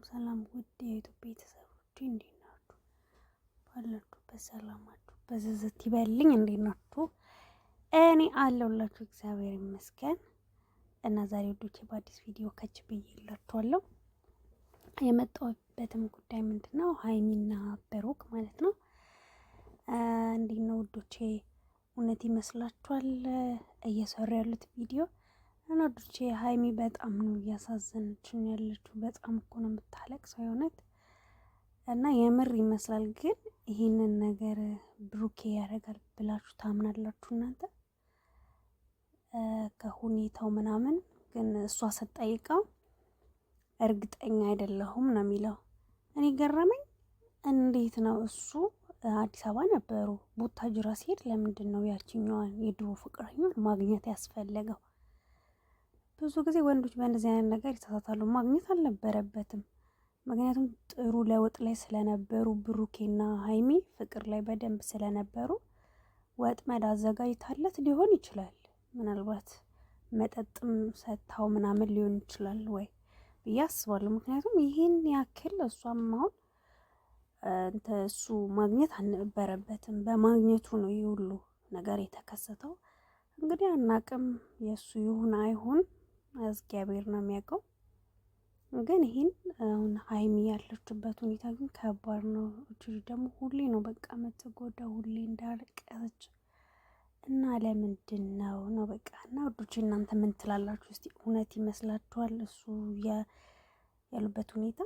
ሰላም ውድ የዩቲዩብ ቤተሰቦች እንዴት ናችሁ? ባላችሁበት ሰላማችሁ በዝዝት ይበልኝ። እንዴት ናችሁ? እኔ አለሁላችሁ እግዚአብሔር ይመስገን። እና ዛሬ ውዶቼ በአዲስ ቪዲዮ ከች ብዬላችኋለሁ። የመጣሁበትም ጉዳይ ምንድነው? ሀይሚና ብሩክ ማለት ነው። እንዴት ነው ውዶቼ? እውነት ይመስላችኋል እየሰሩ ያሉት ቪዲዮ? እና ውዶቼ ሀይሚ በጣም ነው እያሳዘነችን ያለችው። በጣም እኮ ነው የምታለቅሰው የእውነት። እና የምር ይመስላል። ግን ይህንን ነገር ብሩኬ ያደርጋል ብላችሁ ታምናላችሁ እናንተ? ከሁኔታው ምናምን ግን እሷ ስትጠይቀው እርግጠኛ አይደለሁም ነው የሚለው። እኔ ገረመኝ። እንዴት ነው እሱ አዲስ አበባ ነበሩ፣ ቡታጅራ ሲሄድ ለምንድን ነው ያችኛዋን የድሮ ፍቅረኛውን ማግኘት ያስፈለገው? ብዙ ጊዜ ወንዶች በእንደዚህ አይነት ነገር ይሳሳታሉ። ማግኘት አልነበረበትም። ምክንያቱም ጥሩ ለውጥ ላይ ስለነበሩ ብሩኬና ሀይሚ ፍቅር ላይ በደንብ ስለነበሩ ወጥመድ አዘጋጅታለት ሊሆን ይችላል። ምናልባት መጠጥም ሰጥታው ምናምን ሊሆን ይችላል ወይ ብዬ አስባለሁ። ምክንያቱም ይህን ያክል እሷም አሁን እሱ ማግኘት አልነበረበትም። በማግኘቱ ነው ይህ ሁሉ ነገር የተከሰተው። እንግዲህ አናቅም፣ የእሱ ይሁን አይሁን እግዚአብሔር ነው የሚያውቀው። ግን ይህን አሁን ሀይሚ ያለችበት ሁኔታ ግን ከባድ ነው። እጅግ ደግሞ ሁሌ ነው በቃ የምትጎዳ፣ ሁሌ እንዳለቀሰች እና ለምንድን ነው በቃ። እና ወዶች እናንተ ምን ትላላችሁ? እስቲ እውነት ይመስላችኋል እሱ ያሉበት ሁኔታ?